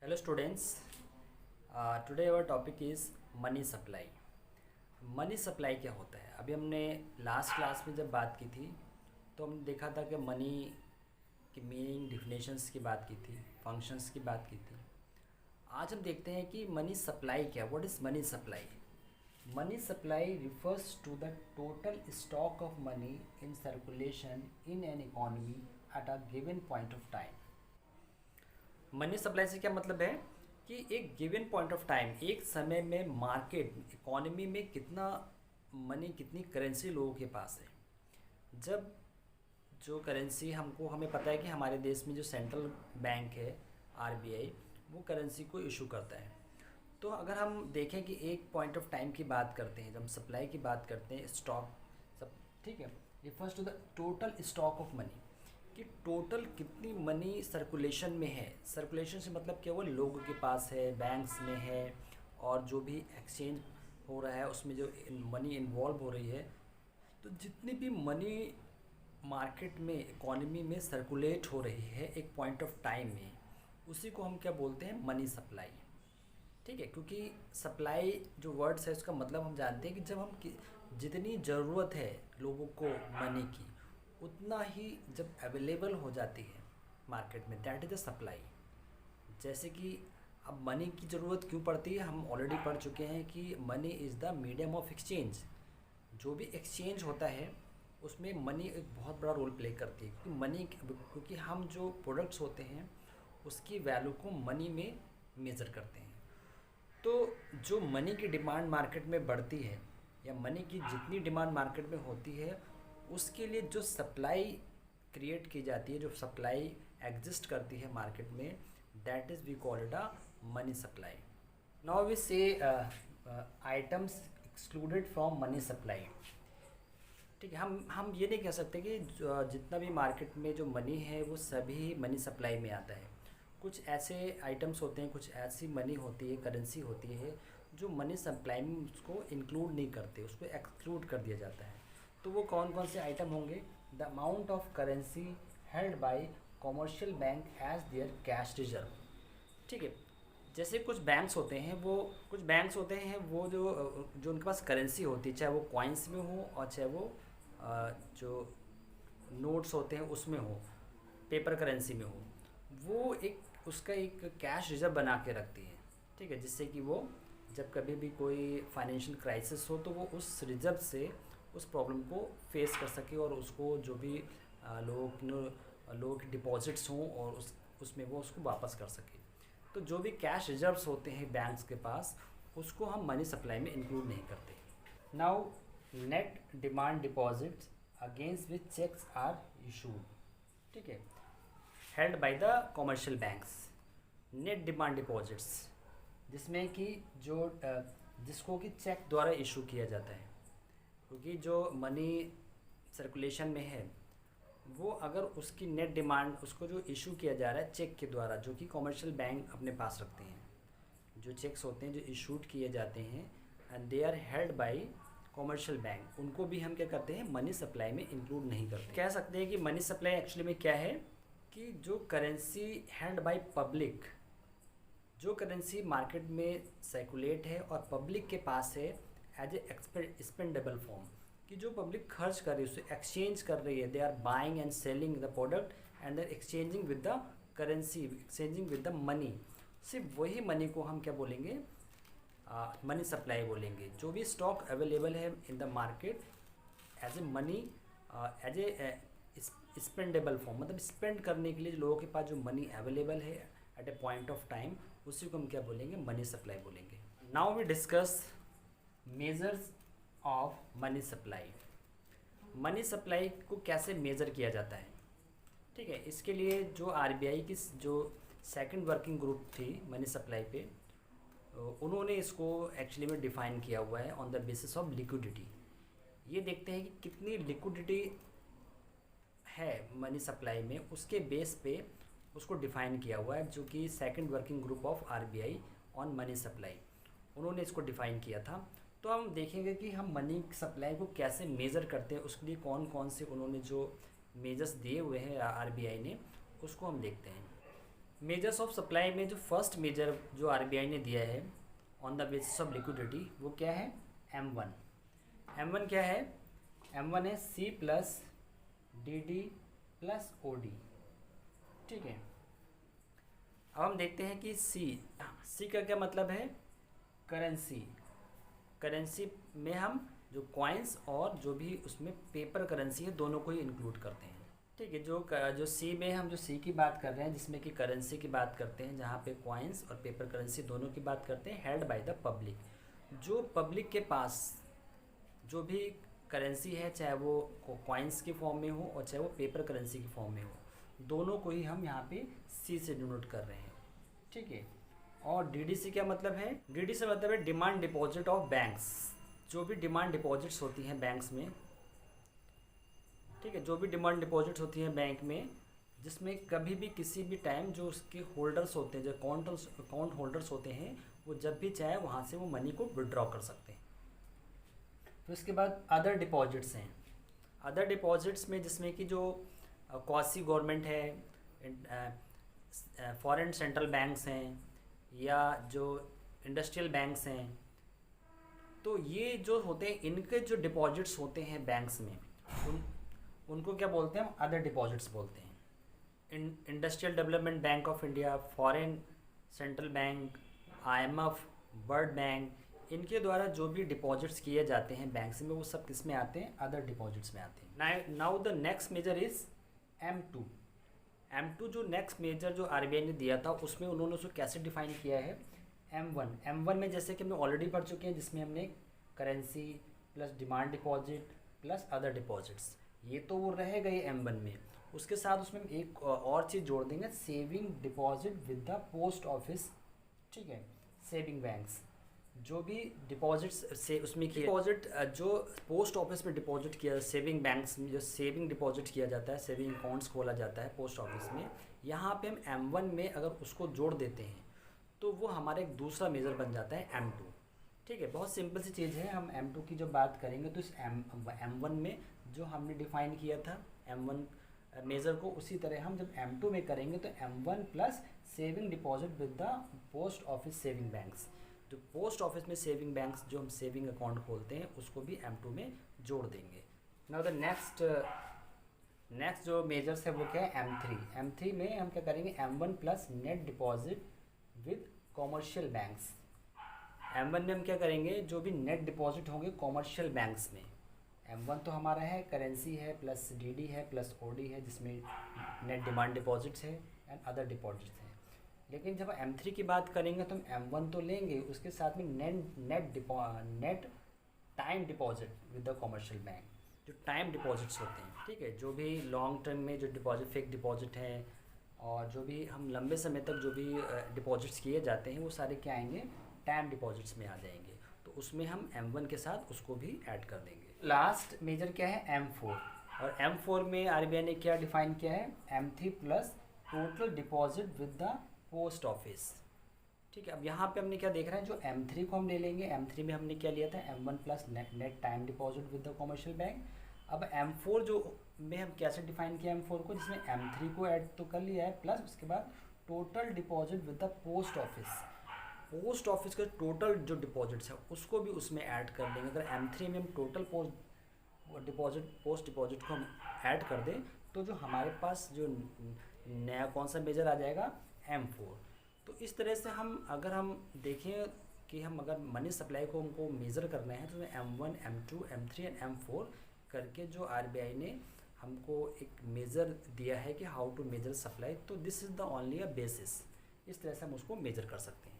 Hello students, today our topic is money supply. Money supply क्या होता है? अभी हमने लास्ट क्लास में जब बात की थी तो हमने देखा था कि मनी की मीनिंग डिफिनेशंस की बात की थी, फंक्शंस की बात की थी। आज हम देखते हैं कि मनी सप्लाई क्या, what is money supply. Money supply refers to the total stock of money in circulation in an economy at a given point of time. Money supply से क्या मतलब है कि एक गिवन पॉइंट ऑफ टाइम, एक समय में मार्केट इकोनॉमी में कितना मनी, कितनी करेंसी लोगों के पास है। जब जो करेंसी हमें पता है कि हमारे देश में जो सेंट्रल बैंक है आरबीआई, वो करेंसी को इशू करता है। तो अगर हम देखें कि एक पॉइंट ऑफ टाइम की बात करते हैं, जब हम सप्लाई की बात करते हैं, स्टॉक सब ठीक है, refers to the total stock of money, कि टोटल कितनी मनी सर्कुलेशन में है। सर्कुलेशन से मतलब केवल लोगों के पास है, बैंक्स में है, और जो भी एक्सचेंज हो रहा है उसमें जो मनी इन्वॉल्व हो रही है। तो जितनी भी मनी मार्केट में, इकोनॉमी में सर्कुलेट हो रही है एक पॉइंट ऑफ टाइम में, उसी को हम क्या बोलते हैं? Money supply. ठीक है, क्योंकि सप्लाई जो वर्ड्स है उसका मतलब हम जानते हैं कि जब हम जितनी ज़रूरत है लोगों को मनी की, उतना ही जब अवेलेबल हो जाती है मार्केट में, दैट इज़ द सप्लाई। जैसे कि अब मनी की ज़रूरत क्यों पड़ती है, हम ऑलरेडी पढ़ चुके हैं कि money is the medium of exchange. जो भी एक्सचेंज होता है उसमें मनी एक बहुत बड़ा रोल प्ले करती है, क्योंकि हम जो प्रोडक्ट्स होते हैं उसकी वैल्यू को मनी में मेज़र करते हैं। तो जो मनी की डिमांड मार्केट में बढ़ती है, या मनी की जितनी डिमांड मार्केट में होती है, उसके लिए जो सप्लाई क्रिएट की जाती है, जो सप्लाई एग्जिस्ट करती है मार्केट में, that is we call it a money supply. Now we say items excluded from money supply. ठीक है, हम ये नहीं कह सकते कि जितना भी मार्केट में जो मनी है वो सभी मनी सप्लाई में आता है। कुछ ऐसे आइटम्स होते हैं, कुछ ऐसी मनी होती है, करेंसी होती है जो मनी सप्लाई में उसको इंक्लूड नहीं करते, उसको एक्सक्लूड कर दिया जाता है। तो वो कौन कौन से आइटम होंगे? The amount of currency held by commercial bank as their cash reserve. ठीक है, जैसे कुछ बैंक्स होते हैं, वो जो उनके पास करेंसी होती है, चाहे वो कॉइन्स में हो और चाहे वो जो नोट्स होते हैं उसमें हो, पेपर करेंसी में हो, वो एक उसका एक कैश रिजर्व बना के रखती है। ठीक है, जिससे कि वो जब कभी भी कोई फाइनेंशियल क्राइसिस हो तो वो उस रिजर्व से उस प्रॉब्लम को फेस कर सके, और उसको जो भी लोगों के डिपॉजिट्स हों और उसमें वो उसको वापस कर सके। तो जो भी कैश रिजर्व्स होते हैं बैंक्स के पास, उसको हम मनी सप्लाई में इंक्लूड नहीं करते। Now net demand deposits against which cheques are issued. ठीक है, held by the commercial banks. Net demand deposits, जिसमें कि जिसको कि चेक द्वारा इशू किया जाता है, क्योंकि जो मनी सर्कुलेशन में है वो अगर उसकी नेट डिमांड, उसको जो इशू किया जा रहा है चेक के द्वारा, जो कि कॉमर्शियल बैंक अपने पास रखते हैं, जो चेक्स होते हैं जो इशूड किए जाते हैं and they are held by commercial bank, उनको भी हम क्या करते हैं? मनी सप्लाई में इंक्लूड नहीं करते। कह सकते हैं कि मनी सप्लाई एक्चुअली में क्या है कि जो करेंसी हेल्ड बाय पब्लिक, जो करेंसी मार्केट में सर्कुलेट है और पब्लिक के पास है एज ए एक्सपेंडेबल फॉर्म, कि जो पब्लिक खर्च कर रही है, उससे एक्सचेंज कर रही है, they are buying and selling the product and there exchanging with the currency, exchanging with the money. सिर्फ वही मनी को हम क्या बोलेंगे? मनी सप्लाई बोलेंगे। जो भी स्टॉक अवेलेबल है in the market as a money, as a spendable form, मतलब स्पेंड करने के लिए लोगों के पास जो मनी अवेलेबल है at a point of time, उसी को हम क्या बोलेंगे? मनी सप्लाई बोलेंगे। Now we discuss measures of money supply. Money supply को कैसे मेज़र किया जाता है? ठीक है, इसके लिए जो आरबीआई की जो सेकंड वर्किंग ग्रुप थी मनी सप्लाई पे, उन्होंने इसको एक्चुअली में डिफ़ाइन किया हुआ है on the basis of liquidity. ये देखते हैं कि कितनी लिक्विडिटी है मनी सप्लाई में, उसके बेस पे उसको डिफ़ाइन किया हुआ है, जो कि second working group of RBI on money supply, उन्होंने इसको डिफ़ाइन किया था। तो हम देखेंगे कि हम मनी सप्लाई को कैसे मेज़र करते हैं, उसके लिए कौन कौन से उन्होंने जो मेजर्स दिए हुए हैं आरबीआई ने, उसको हम देखते हैं। मेजर्स ऑफ सप्लाई में जो फर्स्ट मेजर जो आरबीआई ने दिया है on the basis of liquidity वो क्या है, M1। M1 क्या है, M1 है C plus DD plus OD। ठीक है, अब हम देखते हैं कि C का क्या मतलब है, करेंसी। करेंसी में हम जो कॉइन्स और जो भी उसमें पेपर करेंसी है दोनों को ही इंक्लूड करते हैं। ठीक है, जो सी में हम जो सी की बात कर रहे हैं जिसमें कि करेंसी की बात करते हैं, जहाँ पे कॉइन्स और पेपर करेंसी दोनों की बात करते हैं, हेल्ड बाय द पब्लिक। जो पब्लिक के पास जो भी करेंसी है, चाहे वो कॉइन्स की फॉर्म में हो और चाहे वो पेपर करेंसी की फॉर्म में हो, दोनों को ही हम यहाँ पे सी से डिनोट कर रहे हैं। ठीक है, और डीडी से क्या मतलब है, डीडी से मतलब है डिमांड डिपॉजिट ऑफ बैंक्स। जो भी डिमांड डिपॉजिट्स होती हैं बैंक्स में, ठीक है, जो भी डिमांड डिपॉजिट्स होती हैं बैंक में, जिसमें कभी भी किसी भी टाइम जो उसके होल्डर्स होते हैं, जो अकाउंट होल्डर्स होते हैं, वो जब भी चाहे वहाँ से वो मनी को विड्रॉ कर सकते हैं। तो इसके बाद अदर डिपॉजिट्स हैं। अदर डिपॉजिट्स में जिसमें कि जो क्वासी गवर्नमेंट है, फॉरेन सेंट्रल बैंक्स हैं, या जो इंडस्ट्रियल बैंक्स हैं, तो ये जो होते हैं इनके जो डिपॉजिट्स होते हैं बैंक्स में, उनको क्या बोलते हैं, हम अदर डिपॉजिट्स बोलते हैं। Industrial development bank of India, foreign central bank, IMF, world bank, इनके द्वारा जो भी डिपॉजिट्स किए जाते हैं बैंक्स में, वो सब किस में आते हैं, अदर डिपॉजिट्स में आते हैं। Now the next major is M2। M2 जो नेक्स्ट मेजर जो आरबीआई ने दिया था, उसमें उन्होंने उसको कैसे डिफाइन किया है, M1 में जैसे कि हम ऑलरेडी पढ़ चुके हैं, जिसमें हमने currency plus demand deposit plus other deposits, ये तो वो रह गए M1 में। उसके साथ उसमें एक और चीज़ जोड़ देंगे, saving deposit with the post office. ठीक है, सेविंग बैंक्स जो भी डिपॉजिट्स से उसमें किया डिपॉजिट, जो पोस्ट ऑफिस में डिपॉजिट किया, सेविंग बैंक्स में जो सेविंग डिपॉजिट किया जाता है, सेविंग अकाउंट्स खोला जाता है पोस्ट ऑफिस में, यहाँ पे हम M1 में अगर उसको जोड़ देते हैं तो वो हमारा एक दूसरा मेज़र बन जाता है M2। ठीक है, बहुत सिंपल सी चीज़ है। हम M2 की जब बात करेंगे तो इस M1 में जो हमने डिफ़ाइन किया था M1 मेज़र को, उसी तरह हम जब M2 में करेंगे तो M1 plus saving deposit with the post office saving banks, जो पोस्ट ऑफिस में सेविंग बैंक्स जो हम सेविंग अकाउंट खोलते हैं उसको भी M2 में जोड़ देंगे। नाउ द नेक्स्ट जो मेजर्स है वो क्या है, M3 में हम क्या करेंगे, M1 plus net deposit with commercial banks. M1 में हम क्या करेंगे, जो भी नेट डिपॉजिट होंगे कॉमर्शियल बैंक्स में, M1 तो हमारा है करेंसी है प्लस DD है प्लस OD है, जिसमें नेट डिमांड डिपॉजिट्स है एंड अदर डिपॉजिट्स हैं। लेकिन जब M3 की बात करेंगे तो हम M1 तो लेंगे, उसके साथ में net time deposit with the commercial bank, जो टाइम डिपॉजिट्स होते हैं। ठीक है, जो भी लॉन्ग टर्म में जो डिपॉजिट फिक्स डिपॉजिट है और जो भी हम लंबे समय तक जो भी डिपॉजिट्स किए जाते हैं, वो सारे क्या आएंगे, टाइम डिपॉजिट्स में आ जाएंगे। तो उसमें हम M1 के साथ उसको भी ऐड कर देंगे। लास्ट मेजर क्या है, M4। और M4 में आरबीआई ने क्या डिफाइन किया है, M3 plus total deposit with the post office. ठीक है, अब यहाँ पे हमने क्या देख रहे हैं, जो M3 को हम ले लेंगे, M3 में हमने क्या लिया था, M1 plus net time deposit with the commercial bank. अब M4 जो में हम कैसे डिफाइन किया M4 को, जिसमें M3 को ऐड तो कर लिया है, प्लस उसके बाद total deposit with the post office के टोटल जो डिपॉजिट्स है उसको भी उसमें ऐड कर लेंगे। अगर M3 में हम टोटल पोस्ट डिपॉजिट को हम ऐड कर दें तो जो हमारे पास जो नया कौन सा मेजर आ जाएगा, M4। तो इस तरह से अगर हम देखें कि हम अगर मनी सप्लाई को हमको मेज़र करना है तो M1, M2, M3 and M4 करके जो आरबीआई ने हमको एक मेज़र दिया है कि हाउ टू मेजर सप्लाई, तो this is the only a basis. इस तरह से हम उसको मेजर कर सकते हैं।